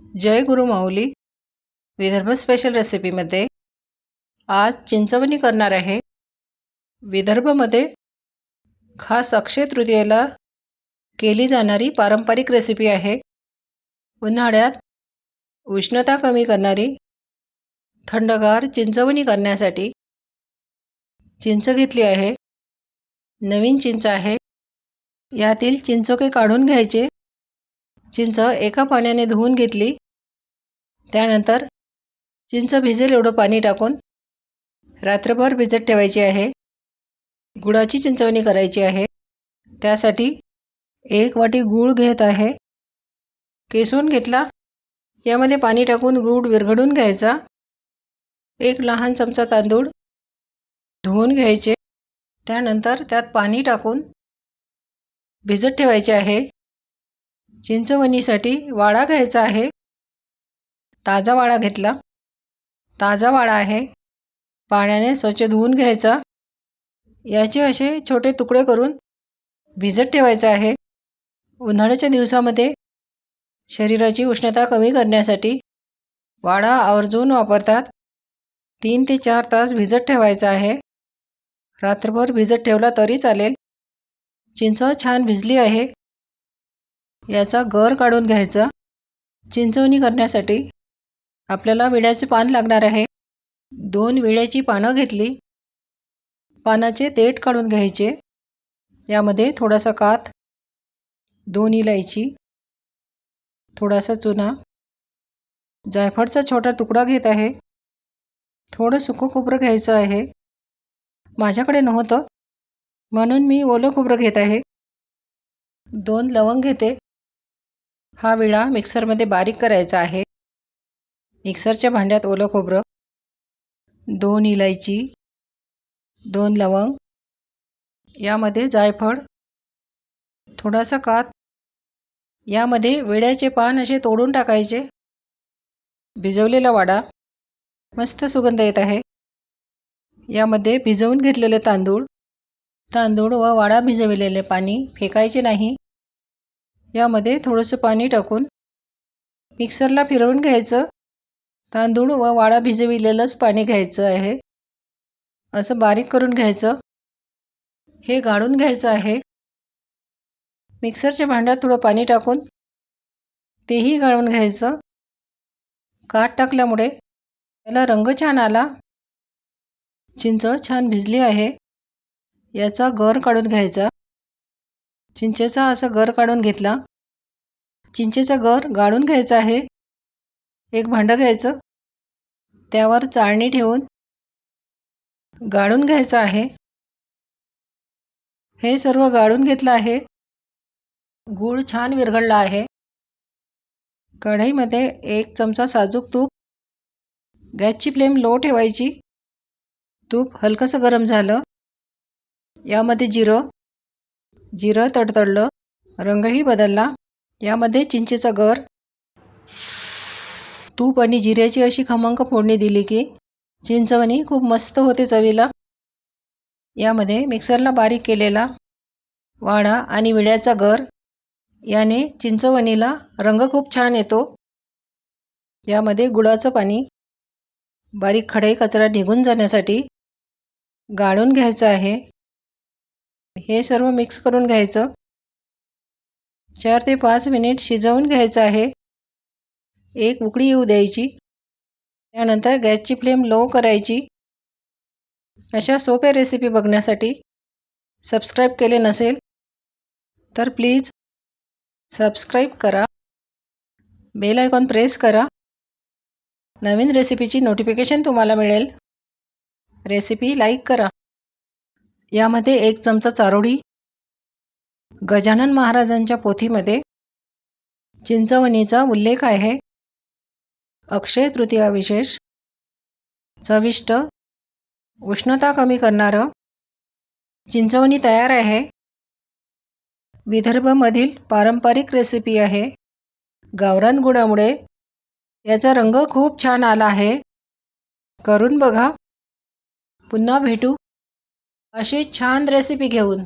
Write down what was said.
जय गुरु माऊली Vidarbha special रेसिपीमध्ये आज चिंचवणी करणार आहे। विदर्भमध्ये खास अक्षय तृतीयेला केली जाणारी पारंपरिक रेसिपी आहे। उन्हाळ्यात उष्णता कमी करणारी थंडगार चिंचवणी करण्यासाठी चिंच घेतली आहे। नवीन चिंच आहे। यातील चिंचोके काढून घ्यायचे। चिंच एका पाण्याने धुवून घेतली। त्यानंतर चिंच भिजेल एवढं पाणी टाकून रात्रभर भिजत ठेवायची आहे। गुळाची चिंचवणी करायची आहे। त्यासाठी 1 वाटी गूळ घेत आहे। किसून घेतला। यामध्ये पाणी टाकून गूळ विरघळून घ्यायचा। 1 लहान चमचा तांदूळ धुवून घ्यायचे। त्यानंतर त्यात पाणी टाकून भिजत ठेवायचे आहे। चिंचवणीसाठी वाळा घ्यायचा आहे। ताजा वाळा घेतला। ताजा वाळा आहे। पाण्याने स्वच्छ धुवून घ्यायचा। याचे असे छोटे तुकडे करून भिजत ठेवायचे आहे। उन्हाळ्याच्या दिवसामध्ये शरीराची उष्णता कमी करण्यासाठी वाळा आवर्जून वापरतात। 3 ते 4 तास भिजत ठेवायचा आहे। रात्रभर भिजत ठेवला तरी चालेल। चिंच छान भिजली आहे। याचा गर काढून घ्यायचा। चिंचवणी करण्यासाठी आपल्याला विड्याचे पान लागणार आहे। 2 विड्याची पानं घेतली। पानाचे देठ काढून घ्यायचे। यामध्ये थोडासा काथ, 2 इलायची, थोडासा चुना, जायफळाचा छोटा तुकडा घेत आहे। थोडं सुकं खोबरं घ्यायचं आहे। माझ्याकडे नव्हतं म्हणून मी ओलं खोबरं घेत आहे। 2 लवंग घेते। हा विडा मिक्सरमध्ये बारीक करायचा आहे। मिक्सरच्या भांड्यात ओलं खोबरं, 2 इलायची, 2 लवंग, यामध्ये जायफळ, थोडासा काथ, यामध्ये विड्याचे पान असे तोडून टाकायचे। भिजवलेला वाडा, मस्त सुगंध येत आहे। यामध्ये भिजवून घेतलेले तांदूळ व वाडा भिजविलेले पाणी फेकायचे नाही। यामध्ये थोडंसं पाणी टाकून मिक्सरला फिरवून घ्यायचं। तांदूळ व वाडा भिजविलेलंच पाणी घ्यायचं आहे। असं बारीक करून घ्यायचं। हे गाळून घ्यायचं आहे। मिक्सरच्या भांड्यात थोडं पाणी टाकून तेही गाळून घ्यायचं। काठ टाकल्यामुळे त्याला रंग छान आला। चिंच छान भिजली आहे। याचा गर काढून घ्यायचा। चिंचेचा असा गर काढून घेतला। चिंचेचा गर गाळून घ्यायचा आहे। एक भांडं घ्यायचं। त्यावर चाळणी ठेवून गाळून घ्यायचं आहे। हे सर्व गाळून घेतलं आहे। गूळ छान विरघळला आहे। कढईमध्ये 1 चमचा साजूक तूप, गॅसची फ्लेम लो ठेवायची। तूप हलकंसं गरम झालं। यामध्ये जिरं तडतडलं, रंगही बदलला। यामध्ये चिंचेचा गर, तूप आणि जिऱ्याची अशी खमंग फोडणी दिली की चिंचवणी खूप मस्त होते चवीला। यामध्ये मिक्सरला बारीक केलेला वाडा आणि विड्याचा गर, याने चिंचवणीला रंग खूप छान येतो। यामध्ये गुळाचं पाणी बारीक खडे कचरा निघून जाण्यासाठी गाळून घ्यायचं आहे। हे सर्व मिक्स करून घ्यायचं। 4 ते 5 मिनिट शिजवून घ्यायचं आहे। एक उकळी येऊ द्यायची। त्यानंतर गॅसची फ्लेम लो करायची। अशा सोप्या रेसिपी बघण्यासाठी सबस्क्राईब केले नसेल तर प्लीज सबस्क्राईब करा। बेल आयकॉन प्रेस करा। नवीन रेसिपीची नोटिफिकेशन तुम्हाला मिळेल। रेसिपी लाईक करा। यामध्ये 1 चमचा चारोळी, गजानन महाराजांच्या पोथीमध्ये चिंचवणीचा उल्लेख आहे। अक्षय तृतीया विशेष, चविष्ट, उष्णता कमी करणारं चिंचवणी तयार आहे। विदर्भमधील पारंपरिक रेसिपी आहे। गावरान गुळामुळे याचा रंग खूप छान आला आहे। करून बघा। पुन्हा भेटू अशी छान रेसिपी घेऊन।